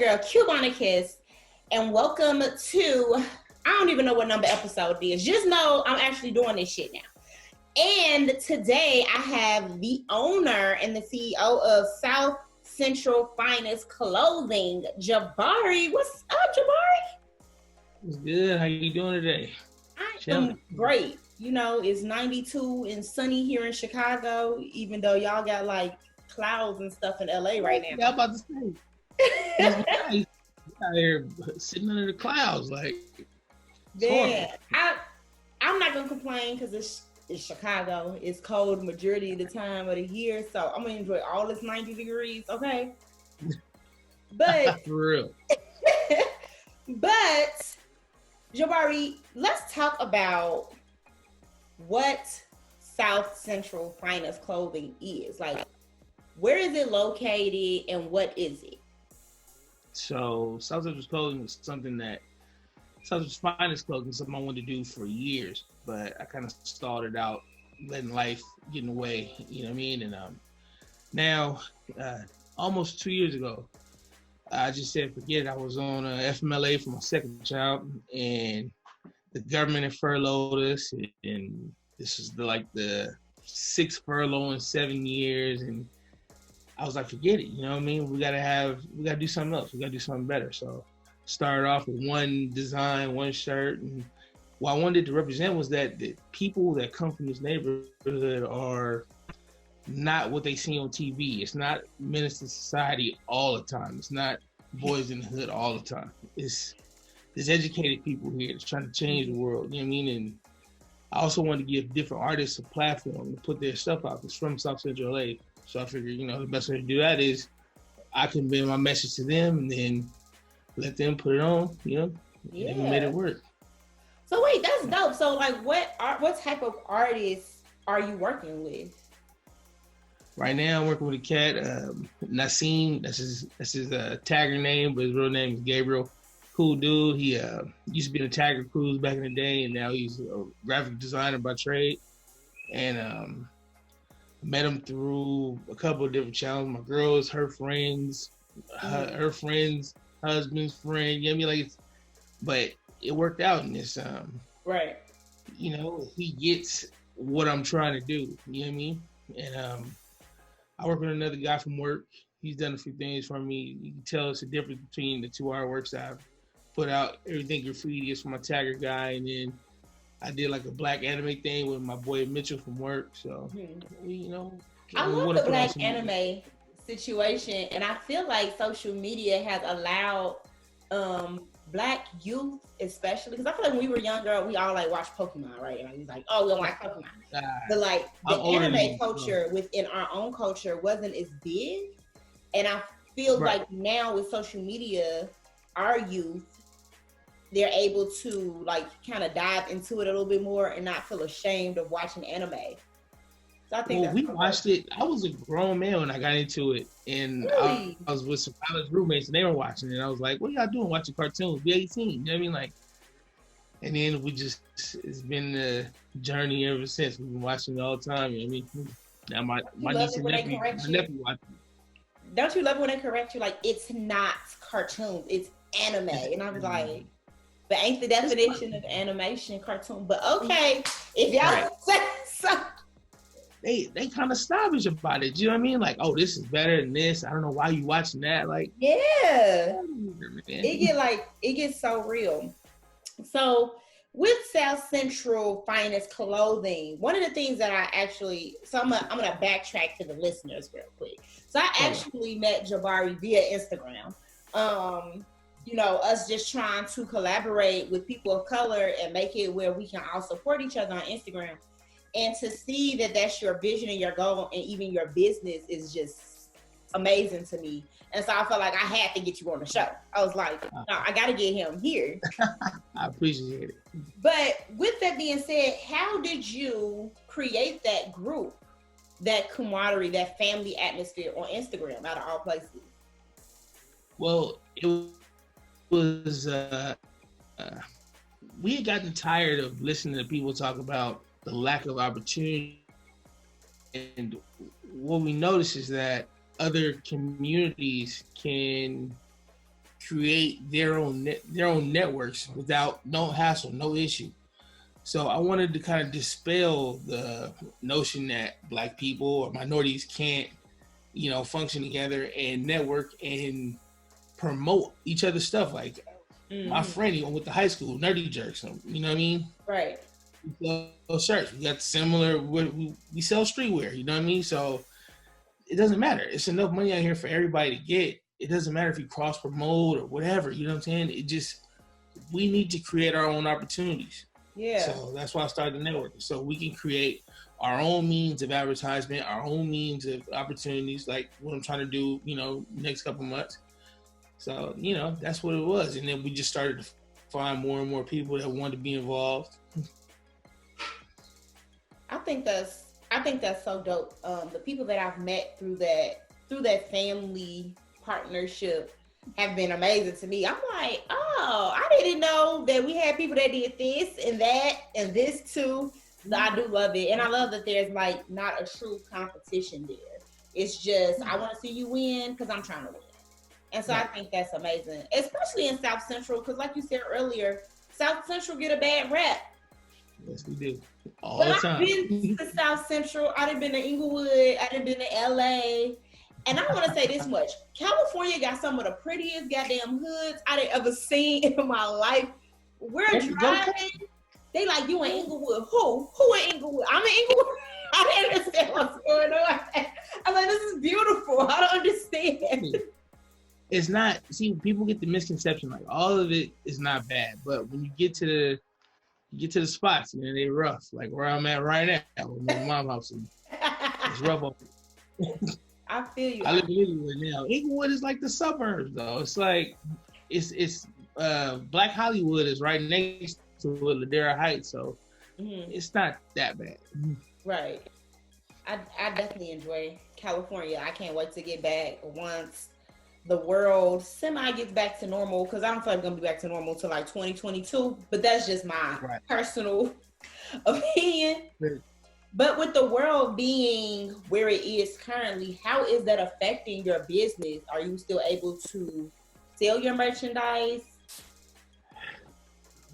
girl, Cubana Kiss, and welcome to, I don't even know what number episode it is. Just know I'm actually doing this shit now. And today I have the owner and the CEO of South Central Finest Clothing, Jabaree. What's up, Jabaree? It's good. How you doing today? I am great. You know, it's 92 and sunny here in Chicago, even though y'all got like clouds and stuff in LA right now. Yeah, I'm about to say. It's nice. Out here sitting under the clouds, like. Yeah, I'm not gonna complain because it's Chicago. It's cold majority of the time of the year, so I'm gonna enjoy all this 90 degrees. Okay, but for real. But Jabaree, let's talk about what South Central Finest Clothing is. Like, where is it located and what is it? So South Central Clothing is something that South Central Finest Clothing is something I wanted to do for years, but I kind of stalled it out, letting life get in the way. You know what I mean? And now, almost 2 years ago, I just said forget it. I was on FMLA for my second child, and the government had furloughed us, and this is the sixth furlough in 7 years, and I was like, forget it. You know what I mean? We gotta do something else. We gotta do something better. So started off with one design, one shirt, and what I wanted to represent was that the people that come from this neighborhood are not what they see on TV. It's not Menace to Society all the time. It's not Boys in the Hood all the time. There's educated people here that's trying to change the world. You know what I mean? And I also wanted to give different artists a platform to put their stuff out. It's from South Central LA. So I figured, the best way to do that is I convey my message to them and then let them put it on, and we made it work. So wait, that's dope. So like what type of artists are you working with? Right now, I'm working with a cat, Nassim. That's his tagger name, but his real name is Gabriel. Cool dude. He used to be in the Tagger Cruise back in the day, and now he's a graphic designer by trade. And met him through a couple of different channels. My girls, her friends, her friends, husband's friend. You know what I mean? But it worked out in this. Right. He gets what I'm trying to do. You know what I mean? And I work with another guy from work. He's done a few things for me. You can tell it's a difference between the two artworks that I've put out. Everything graffiti is from my tagger guy, and then I did like a black anime thing with my boy Mitchell from work. So I love the black anime situation, and I feel like social media has allowed black youth, especially, because I feel like when we were younger, we all like watched Pokemon, right? And I was like, oh, we don't like Pokemon. But like the anime culture within our own culture wasn't as big. And I feel like now with social media, our youth, they're able to like kind of dive into it a little bit more and not feel ashamed of watching anime. So I think we watched it. I was a grown man when I got into it, and really? I was with some college roommates, and they were watching it. And I was like, "What y'all doing watching cartoons? Be 18." You know what I mean? Like, and then it's been a journey ever since. We've been watching it all the time. You know what I mean? Now my niece and nephew watch it. Don't you love it when they correct you? Like, it's not cartoons, it's anime. And I was like, but ain't the definition of animation cartoon? But okay, if y'all say so. They kind of snobbish about it. You know what I mean? Like, oh, this is better than this. I don't know why you watching that. Like, yeah, it gets so real. So with South Central Finest Clothing, one of the things that I'm gonna backtrack to the listeners real quick. So I actually met Jabaree via Instagram. Us just trying to collaborate with people of color and make it where we can all support each other on Instagram. And to see that that's your vision and your goal and even your business is just amazing to me. And so I felt like I had to get you on the show. I was like, no, I got to get him here. I appreciate it. But with that being said, how did you create that group, that camaraderie, that family atmosphere on Instagram out of all places? Well, it was, we had gotten tired of listening to people talk about the lack of opportunity. And what we noticed is that other communities can create their own networks without no hassle, no issue. So I wanted to kind of dispel the notion that Black people or minorities can't, function together and network and promote each other's stuff. Like my friend, with the high school nerdy jerks, you know what I mean? Right. We sell shirts. We got similar. We sell streetwear. You know what I mean? So it doesn't matter. It's enough money out here for everybody to get. It doesn't matter if you cross promote or whatever. You know what I'm saying? We need to create our own opportunities. Yeah. So that's why I started the network. So we can create our own means of advertisement, our own means of opportunities, like what I'm trying to do, next couple months. So, that's what it was. And then we just started to find more and more people that wanted to be involved. I think that's so dope. The people that I've met through that family partnership have been amazing to me. I'm like, oh, I didn't know that we had people that did this and that and this too. So I do love it. And I love that there's like not a true competition there. It's just, I want to see you win because I'm trying to win. And so I think that's amazing, especially in South Central, because like you said earlier, South Central get a bad rap. Yes, we do. All the time. I've been to South Central. I done been to Inglewood. I done been to LA. And I want to say this much. California got some of the prettiest goddamn hoods I done ever seen in my life. We're driving. They like, you in Inglewood. Who in Inglewood? I'm in Inglewood. I didn't understand what's going on. I'm like, this is beautiful. I don't understand. It's not, people get the misconception, like all of it is not bad. But when you get to the spots, they're rough. Like where I'm at right now, with my mom's house. It's rough. I feel you. I live in Inglewood now. Inglewood is like the suburbs, though. It's like it's Black Hollywood is right next to Ladera Heights, so it's not that bad. Right. I definitely enjoy California. I can't wait to get back once the world semi gets back to normal, because I don't feel like we're gonna be back to normal till like 2022. But that's just my personal opinion. Right. But with the world being where it is currently, how is that affecting your business? Are you still able to sell your merchandise?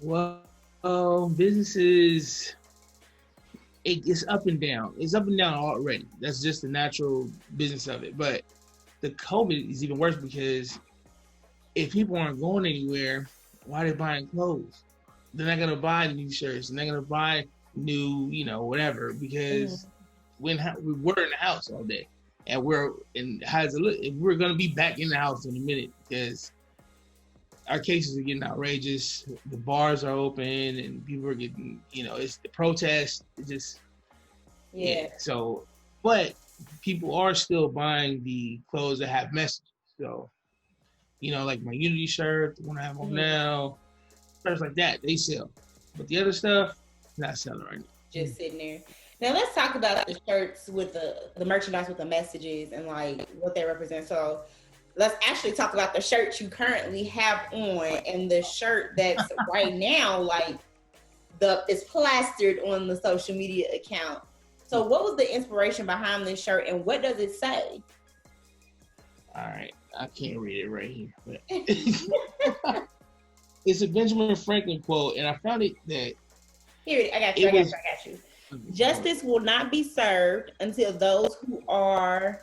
Well, businesses, it's up and down. It's up and down already. That's just the natural business of it. But the COVID is even worse, because if people aren't going anywhere, why are they buying clothes? They're not gonna buy new shirts. They're not gonna buy new, whatever, because we're in the house all day, and how does it look? We're gonna be back in the house in a minute, because our cases are getting outrageous. The bars are open, and people are getting, it's the protest. It just, So, but people are still buying the clothes that have messages. So, like my Unity shirt, the one I have on now, shirts like that, they sell. But the other stuff, not selling right now. Just sitting there. Now let's talk about the shirts with the merchandise with the messages and like what they represent. So let's actually talk about the shirt you currently have on, and the shirt that's right now, like it's plastered on the social media account. So what was the inspiration behind this shirt, and what does it say? All right, I can't read it right here, but it's a Benjamin Franklin quote, and I found it that here, I got you. Justice will not be served until those who are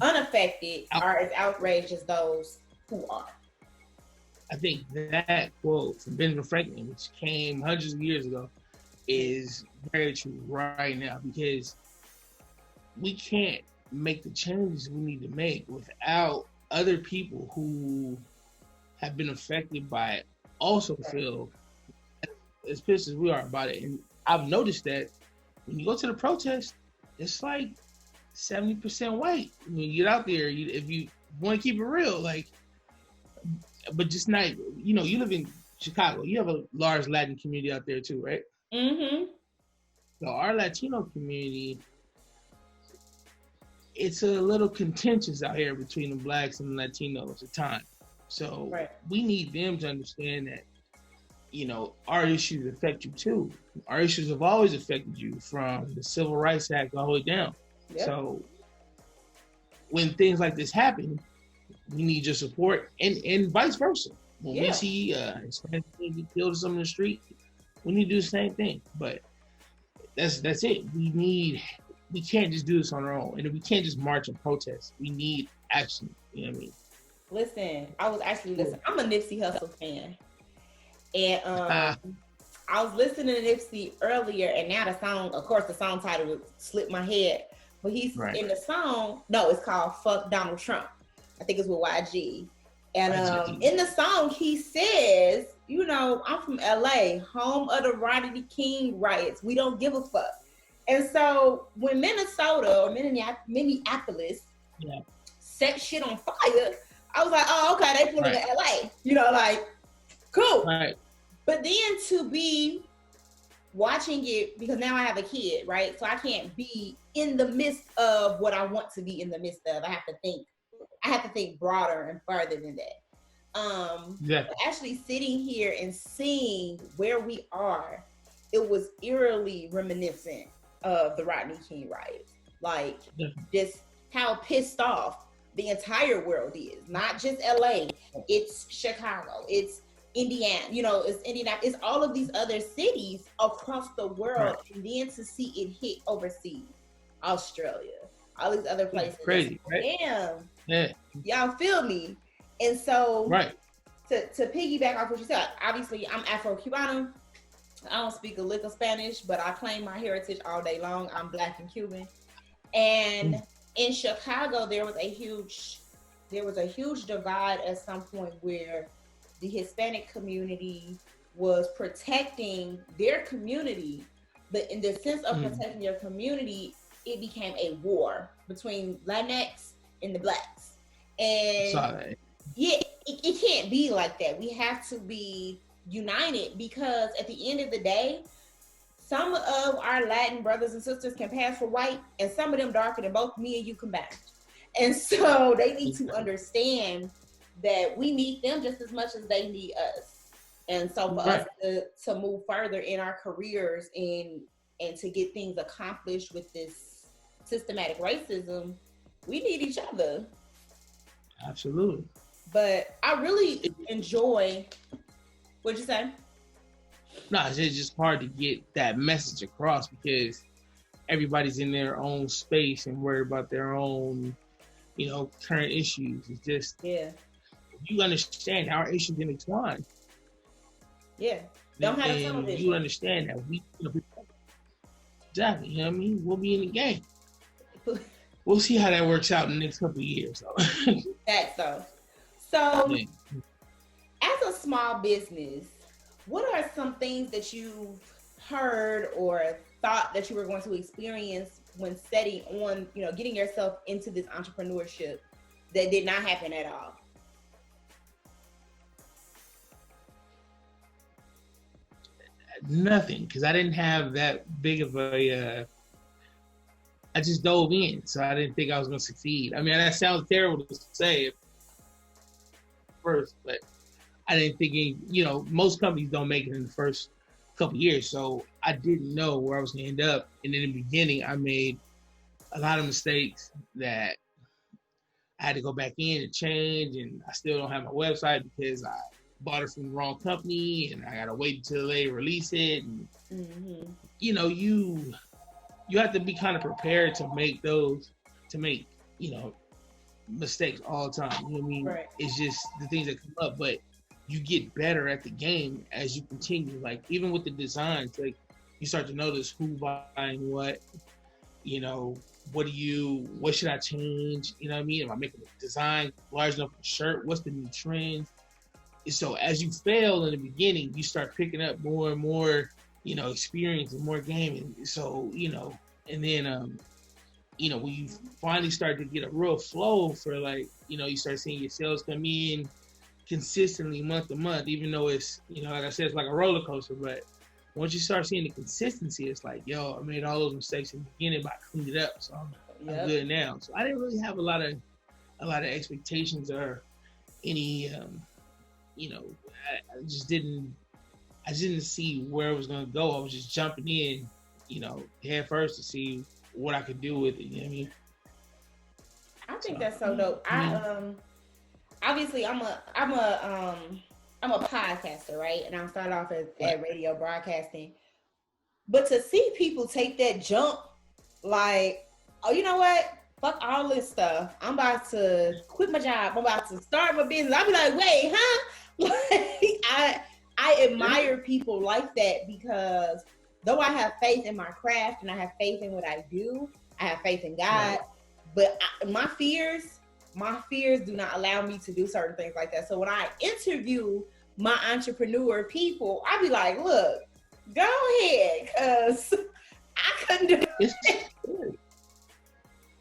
unaffected are as outraged as those who are. I think that quote from Benjamin Franklin, which came hundreds of years ago, is very true right now, because we can't make the changes we need to make without other people who have been affected by it also feel as pissed as we are about it. And I've noticed that when you go to the protest, it's like 70% white. When you get out there, if you want to keep it real, but just not, you live in Chicago. You have a large Latin community out there too, right? Mm-hmm. So our Latino community, it's a little contentious out here between the Blacks and the Latinos at times. So we need them to understand that, our issues affect you too. Our issues have always affected you, from the Civil Rights Act all the way down. Yep. So when things like this happen, we need your support, and vice versa. When we Yeah. see Hispanic get killed or something in the street, we need to do the same thing. But that's it. We can't just do this on our own, and we can't just march and protest. We need action. You know what I mean? Listen, I was actually listening. I'm a Nipsey Hussle fan, and I was listening to Nipsey earlier, and now the song, of course, the song title would slip my head, but he's in the song. No, it's called "Fuck Donald Trump." I think it's with YG, and in the song he says, "You know, I'm from LA, home of the Rodney King riots. We don't give a fuck." And so when Minnesota or Minneapolis set shit on fire, I was like, "Oh, okay, they put it in LA." You know, like, cool. Right. But then to be watching it, because now I have a kid, right? So I can't be in the midst of what I want to be in the midst of. I have to think broader and further than that. But actually sitting here and seeing where we are, it was eerily reminiscent of the Rodney King riots. Like, just how pissed off the entire world is. Not just LA, it's Chicago, it's Indiana, you know, it's Indiana, it's all of these other cities across the world, and then to see it hit overseas, Australia, all these other places. Crazy, right? Damn. Yeah. Y'all feel me? And so, to piggyback off what you said, obviously I'm Afro-Cubano. I don't speak a lick of Spanish, but I claim my heritage all day long. I'm Black and Cuban. And in Chicago, there was a huge divide at some point where the Hispanic community was protecting their community, but in the sense of protecting their community, it became a war between Latinx and the Blacks. And it can't be like that. We have to be united, because at the end of the day, some of our Latin brothers and sisters can pass for white, and some of them darker than both me and you combined. And so they need to understand that we need them just as much as they need us. And so for us to move further in our careers and to get things accomplished with this systematic racism, we need each other. Absolutely. But I really enjoy, what'd you say? No, it's just hard to get that message across because everybody's in their own space and worried about their own, you know, current issues. It's just, you understand our issues intertwined. Yeah. Don't have a television. You understand that we, you know, exactly, you know what I mean? We'll be in the game. We'll see how that works out in the next couple of years, though. That's so. So, as a small business, what are some things that you've heard or thought that you were going to experience when setting on, you know, getting yourself into this entrepreneurship that did not happen at all? Nothing, because I didn't have that big of a, I just dove in, so I didn't think I was going to succeed. I mean, that sounds terrible to say at first, but I didn't think, you know, most companies don't make it in the first couple of years, so I didn't know where I was going to end up. And in the beginning, I made a lot of mistakes that I had to go back in and change, and I still don't have my website because I bought it from the wrong company, and I got to wait until they release it. And, you know, you have to be kind of prepared to make, you know, mistakes all the time. You know what I mean? Right. It's just the things that come up, but you get better at the game as you continue. Like, even with the designs, like, you start to notice who buying what, you know, what should I change? You know what I mean? Am I making a design large enough for a shirt? What's the new trend? And so as you fail in the beginning, you start picking up more and more, you know, experience and more gaming. So, you know, and then, you know, when you finally start to get a real flow for, like, you know, you start seeing your sales come in consistently month to month, even though it's, you know, like I said, it's like a roller coaster. But once you start seeing the consistency, it's like, yo, I made all those mistakes in the beginning, but I cleaned it up, so I'm good now. So I didn't really have a lot of expectations or any, you know, I just didn't see where it was gonna go. I was just jumping in, you know, head first to see what I could do with it. You know what I mean? I think that's so dope. obviously I'm a podcaster, right? And I started off at radio broadcasting. But to see people take that jump, like, oh, you know what? Fuck all this stuff. I'm about to quit my job. I'm about to start my business. I'll be like, wait, huh? Like, I admire people like that because though I have faith in my craft and I have faith in what I do, I have faith in God. Right. But my fears do not allow me to do certain things like that. So when I interview my entrepreneur people, I be like, look, go ahead, because I couldn't do it.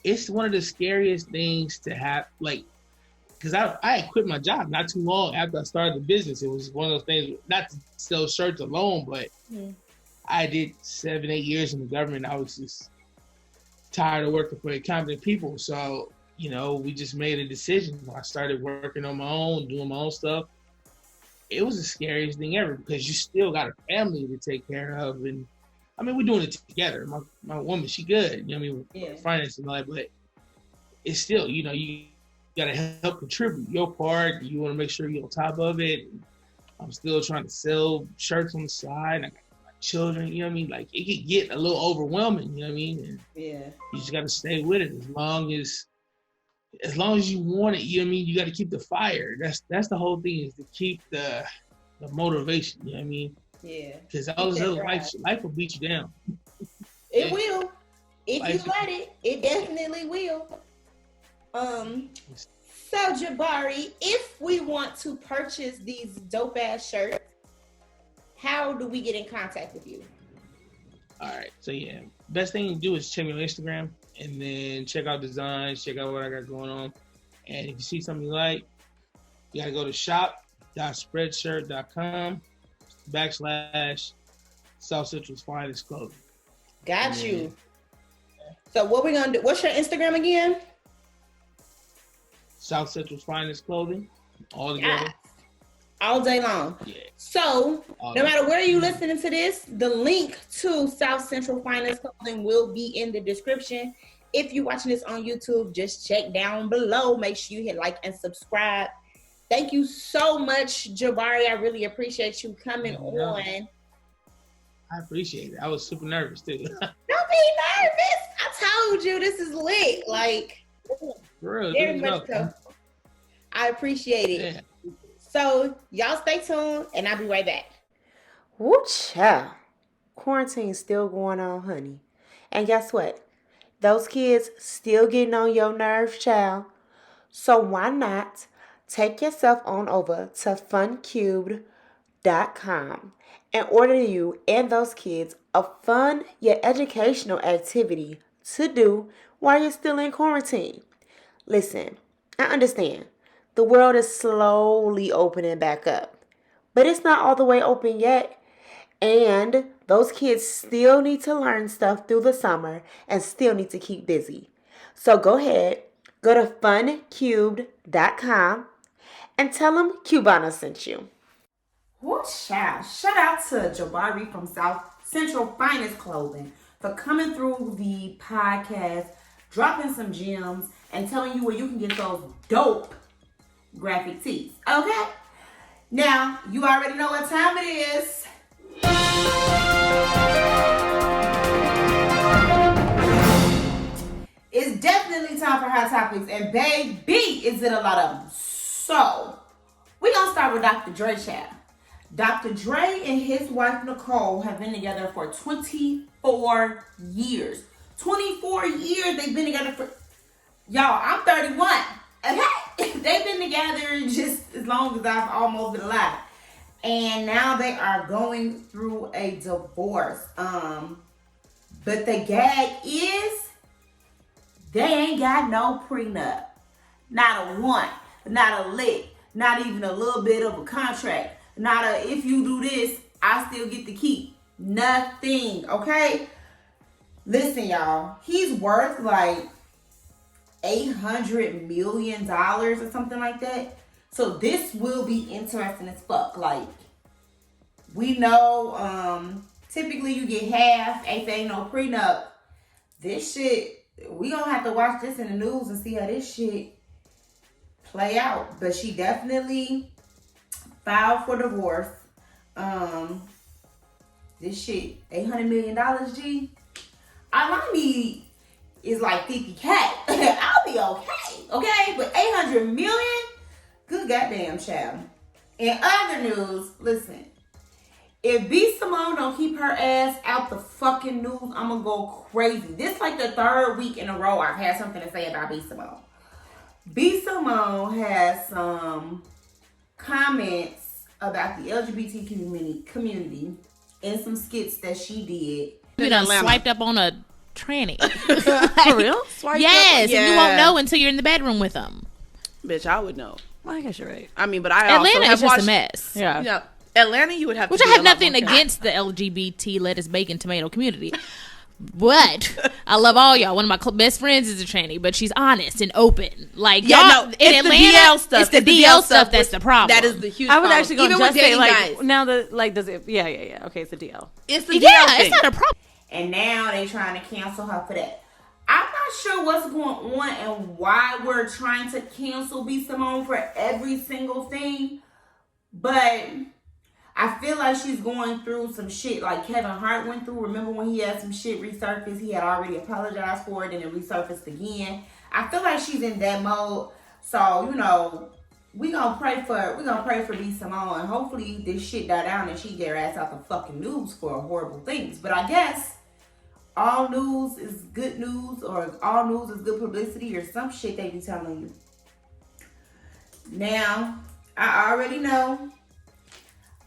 It's one of the scariest things to have, like, because I had quit my job not too long after I started the business. It was one of those things, not to sell shirts alone, but I did 7-8 years in the government. I was just tired of working for incompetent people. So, you know, we just made a decision. I started working on my own, doing my own stuff. It was the scariest thing ever because you still got a family to take care of. And I mean, we're doing it together. My woman, she good. You know what I mean? Finance and all that, but it's still, you know, you got to help contribute your part. You want to make sure you're on top of it. I'm still trying to sell shirts on the side. I got my children, you know what I mean? Like, it could get a little overwhelming, you know what I mean? And you just got to stay with it as long as you want it, you know what I mean? You got to keep the fire. That's the whole thing, is to keep the motivation, you know what I mean? Yeah. Because all this other life will beat you down. It will. If you let it, it definitely will. So Jabaree, if we want to purchase these dope ass shirts, how do we get in contact with you? All right. So yeah, best thing to do is check me on Instagram and then check out designs, check out what I got going on. And if you see something you like, you gotta go to shop.spreadshirt.com / South Central's Finest Clothing. Got you. So what we gonna do? What's your Instagram again? South Central's Finest Clothing. All together. All day long. Yeah. So no matter where you listening to this, the link to South Central Finest Clothing will be in the description. If you're watching this on YouTube, just check down below. Make sure you hit like and subscribe. Thank you so much, Jabaree. I really appreciate you coming on. I appreciate it. I was super nervous too. Don't be nervous. I told you this is lit. Like, very much so. I appreciate it. Yeah. So y'all stay tuned and I'll be right back. Woo child. Quarantine's still going on, honey. And guess what? Those kids still getting on your nerves, child. So why not take yourself on over to funcubed.com and order you and those kids a fun yet educational activity to do while you're still in quarantine. Listen, I understand. The world is slowly opening back up, but it's not all the way open yet. And those kids still need to learn stuff through the summer and still need to keep busy. So go ahead, go to funcubed.com and tell them Cubano sent you. Woo child. Shout out to Jabaree from South Central Finest Clothing for coming through the podcast, dropping some gems, and telling you where you can get those dope graphic tees. Okay? Now, you already know what time it is. It's definitely time for Hot Topics, and baby, is it a lot of them. So, we're going to start with Dr. Dre, child. Dr. Dre and his wife, Nicole, have been together for 24 years. 24 years they've been together for... Y'all, I'm 31. Okay? They've been together just as long as I've almost been alive. And now they are going through a divorce. But the gag is they ain't got no prenup. Not a one. Not a lick. Not even a little bit of a contract. Not a, if you do this, I still get to keep. Nothing, okay? Listen, y'all. He's worth like $800 million or something like that. So this will be interesting as fuck. Like, we know typically you get half if ain't no prenup. This shit, we gonna have to watch this in the news and see how this shit play out. But she definitely filed for divorce. This shit, $800 million, G. All I need is like 50K. I'll be okay? But 800 million? Good goddamn child. In other news, listen. If B Simone don't keep her ass out the fucking news, I'm gonna go crazy. This like the third week in a row I've had something to say about B Simone. B Simone has some comments about the LGBT community and some skits that she did. You done swiped up on a tranny. For real? Swiped yes, up? Yeah. And you won't know until you're in the bedroom with them. Bitch, I would know. Well, I guess you're right. I mean, but I Atlanta also have is just watched, a mess. Yeah. You know, Atlanta, you would have which to I have nothing against the LGBT lettuce, bacon, tomato community. But I love all y'all. One of my best friends is a tranny, but she's honest and open. Like y'all in Atlanta, the DL stuff. It's the DL stuff that's the problem. That is the huge. I was actually going to just say like guys. Now the like does it? Yeah. Okay, it's the DL. It's the DL thing. It's not a problem. And now they trying to cancel her for that. I'm not sure what's going on and why we're trying to cancel B Simone for every single thing, but I feel like she's going through some shit like Kevin Hart went through. Remember when he had some shit resurface? He had already apologized for it and it resurfaced again. I feel like she's in that mode. So, we're gonna pray for B Simone and hopefully this shit die down and she get her ass out the fucking news for horrible things. But I guess all news is good news or all news is good publicity or some shit they be telling you. Now, I already know.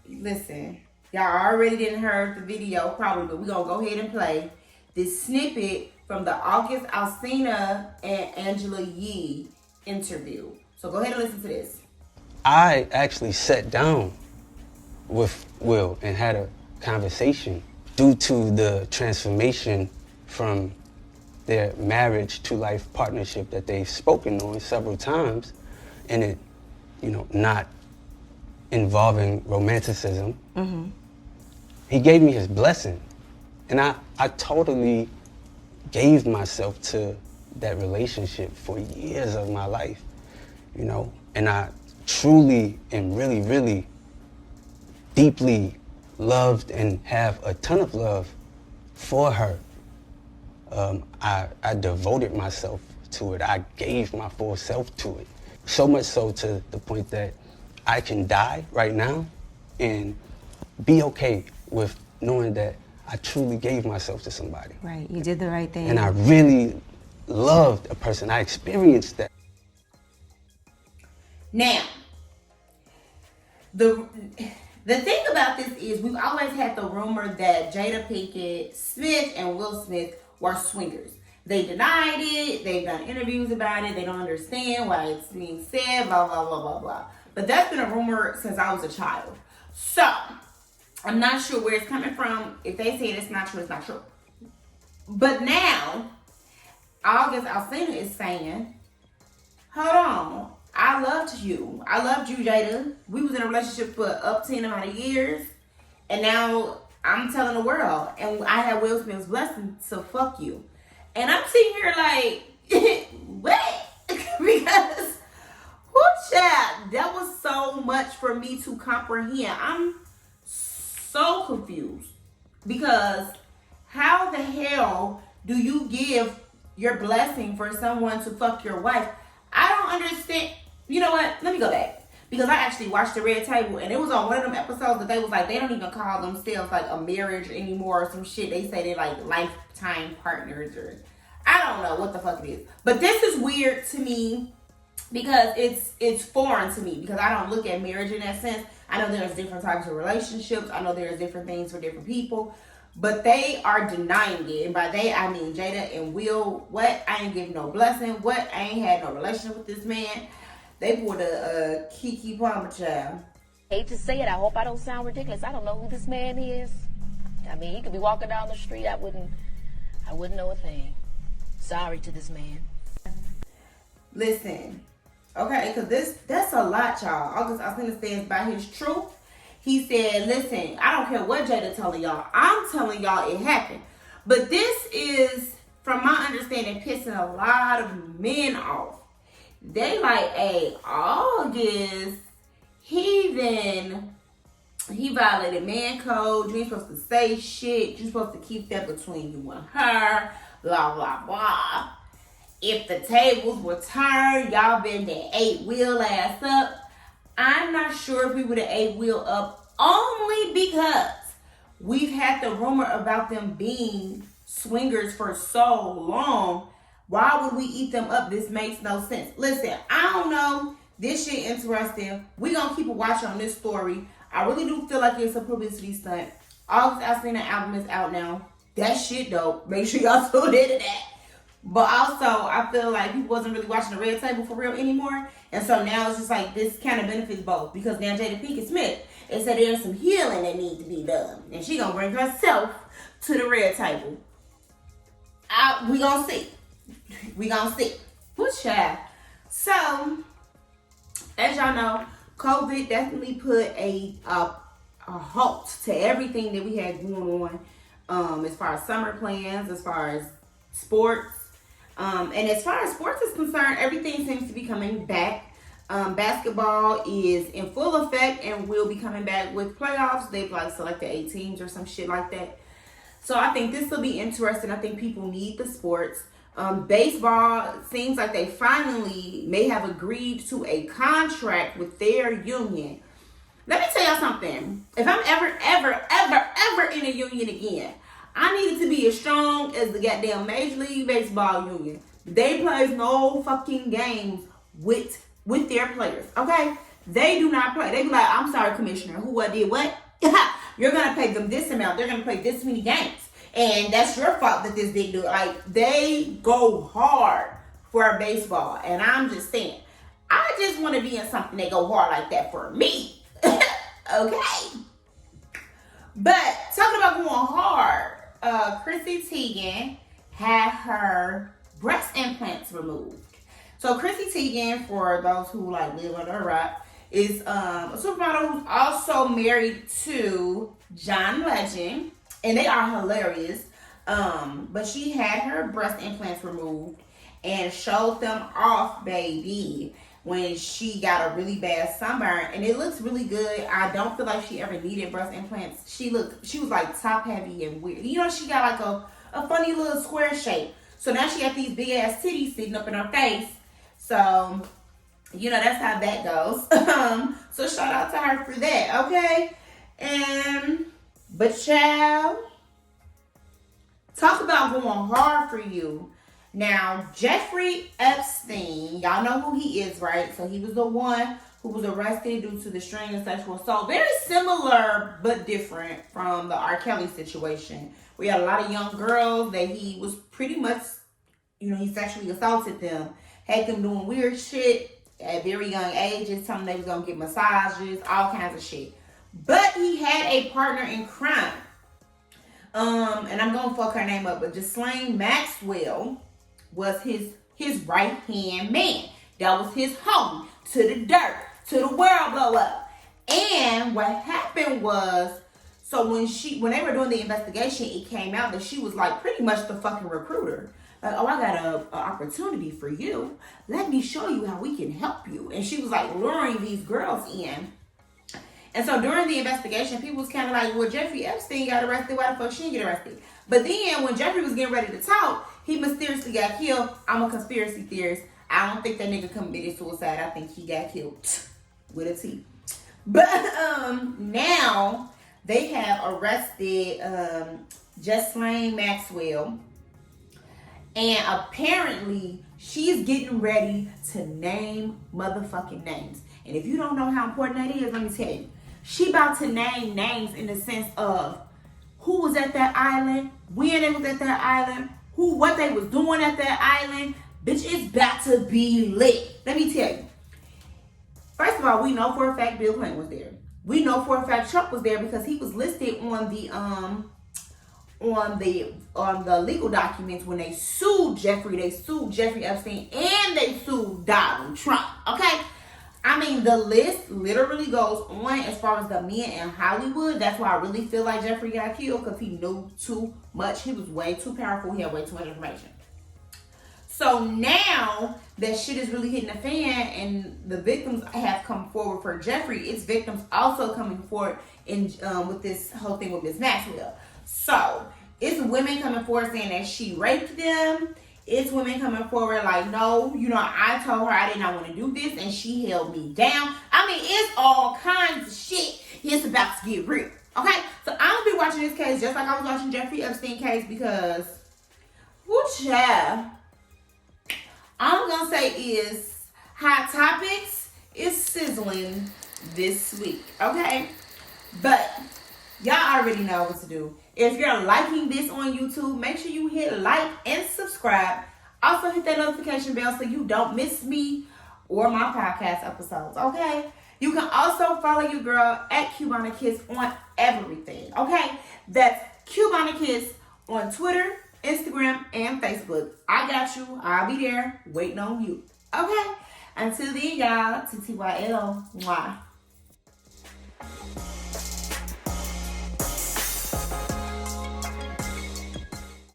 Listen, y'all already didn't heard the video probably, but we're going to go ahead and play this snippet from the August Alsina and Angela Yee interview. So go ahead and listen to this. I actually sat down with Will and had a conversation due to the transformation from their marriage to life partnership that they've spoken on several times, and it, not involving romanticism. Mm-hmm. He gave me his blessing, and I totally gave myself to that relationship for years of my life, and I truly and really, really deeply loved and have a ton of love for her. I devoted myself to it. I gave my full self to it. So much so to the point that I can die right now and be okay with knowing that I truly gave myself to somebody. Right, you did the right thing. And I really loved a person. I experienced that. Now, the thing about this is we've always had the rumor that Jada Pinkett Smith and Will Smith were swingers. They denied it. They've done interviews about it. They don't understand why it's being said, blah, blah, blah, blah, blah. But that's been a rumor since I was a child. So, I'm not sure where it's coming from. If they say it's not true, it's not true. But now, August Alsina is saying, hold on. I loved you. I loved you, Jada. We was in a relationship for up to amount of years. And now I'm telling the world. And I had Will Smith's blessing, so fuck you. And I'm sitting here like, what? Because, child, that was so much for me to comprehend. I'm so confused. Because how the hell do you give your blessing for someone to fuck your wife? I don't understand. You know what? Let me go back. Because I actually watched The Red Table, and it was on one of them episodes that they was like, they don't even call themselves like a marriage anymore or some shit. They say they're like lifetime partners or I don't know what the fuck it is. But this is weird to me because it's foreign to me because I don't look at marriage in that sense. I know there's different types of relationships. I know there's different things for different people. But they are denying it. And by they, I mean Jada and Will. What? I ain't giving no blessing. What? I ain't had no relationship with this man. They pulled a Keke Palmer child. Hate to say it. I hope I don't sound ridiculous. I don't know who this man is. I mean, he could be walking down the street. I wouldn't know a thing. Sorry to this man. Listen. Okay, because that's a lot, y'all. August Alsina stands by his truth. He said, listen, I don't care what Jada telling y'all. I'm telling y'all it happened. But this is, from my understanding, pissing a lot of men off. they like, hey, August, he violated man code. You ain't supposed to say shit. You're supposed to keep that between you and her. Blah, blah, blah. If the tables were turned, y'all been that 8-wheel ass up. I'm not sure if we would have 8-wheel up only because we've had the rumor about them being swingers for so long. Why would we eat them up? This makes no sense. Listen, I don't know. This shit interesting. We gonna keep a watch on this story. I really do feel like it's a publicity stunt. August Alsina album is out now. That shit dope. Make sure y'all tune into that. But also, I feel like people wasn't really watching the Red Table for real anymore. And so now it's just like this kind of benefits both. Because now Jada Pinkett Smith, it said there's some healing that needs to be done. And she gonna bring herself to the Red Table. We gonna see. We gonna see. What child? So, as y'all know, COVID definitely put a halt to everything that we had going on. As far as summer plans, as far as sports. And as far as sports is concerned, everything seems to be coming back. Basketball is in full effect and will be coming back with playoffs. They've like selected 8 teams or some shit like that. So I think this will be interesting. I think people need the sports. Baseball seems like they finally may have agreed to a contract with their union. Let me tell y'all something. If I'm ever in a union again, I need it to be as strong as the goddamn Major League Baseball union. They play no fucking games with their players, okay? They do not play. They be like, I'm sorry, commissioner, who, what, did what? You're going to pay them this amount. They're going to play this many games. And that's your fault that this didn't do it. Like, they go hard for baseball. And I'm just saying, I just want to be in something that go hard like that for me. Okay? But talking about going hard, Chrissy Teigen had her breast implants removed. So Chrissy Teigen, for those who like live under a rock, is a supermodel who's also married to John Legend, and they are hilarious. But she had her breast implants removed and showed them off, baby, when she got a really bad sunburn, and it looks really good. I don't feel like she ever needed breast implants. She was like top heavy and weird. You know, she got like a funny little square shape. So now she got these big ass titties sitting up in her face. So, you know, that's how that goes. So shout out to her for that, okay? But child, talk about going hard for you. Now, Jeffrey Epstein, y'all know who he is, right? So he was the one who was arrested due to the string of sexual assault. Very similar, but different from the R. Kelly situation. We had a lot of young girls that he was pretty much, you know, he sexually assaulted them. Had them doing weird shit at very young ages, telling them they was going to get massages, all kinds of shit. But he had a partner in crime. And I'm going to fuck her name up, but Ghislaine Maxwell was his right-hand man. That was his homie to the dirt, to the world blow up. And what happened was, so when they were doing the investigation, it came out that she was like pretty much the fucking recruiter. Like, oh, I got an opportunity for you. Let me show you how we can help you. And she was like luring these girls in. And so during the investigation, people was kind of like, well, Jeffrey Epstein got arrested. Why the fuck she didn't get arrested? But then when Jeffrey was getting ready to talk, he mysteriously got killed. I'm a conspiracy theorist. I don't think that nigga committed suicide. I think he got killed with a T. But now they have arrested Ghislaine Maxwell. And apparently she's getting ready to name motherfucking names. And if you don't know how important that is, let me tell you. She about to name names in the sense of who was at that island, when they was at that island, what they was doing at that island. Bitch, it's about to be lit. Let me tell you. First of all, we know for a fact Bill Clinton was there. We know for a fact Trump was there because he was listed on the legal documents when they sued Jeffrey. They sued Jeffrey Epstein and they sued Donald Trump. Okay? I mean, the list literally goes on as far as the men in Hollywood. That's why I really feel like Jeffrey got killed, because he knew too much. He was way too powerful. He had way too much information. So now that shit is really hitting the fan and the victims have come forward for Jeffrey, it's victims also coming forward in with this whole thing with Miss Maxwell. So it's women coming forward saying that she raped them. It's women coming forward like, no, I told her I did not want to do this and she held me down. I mean, it's all kinds of shit. It's about to get real. Okay? So I'm going to be watching this case just like I was watching Jeffrey Epstein case because, child, all I'm going to say is Hot Topics is sizzling this week. Okay? But y'all already know what to do. If you're liking this on YouTube, make sure you hit like and subscribe. Also hit that notification bell so you don't miss me or my podcast episodes, okay? You can also follow your girl at Cubana Kiss on everything, okay? That's Cubana Kiss on Twitter, Instagram, and Facebook. I got you. I'll be there waiting on you, okay? Until then, y'all, TTYL. Mwah.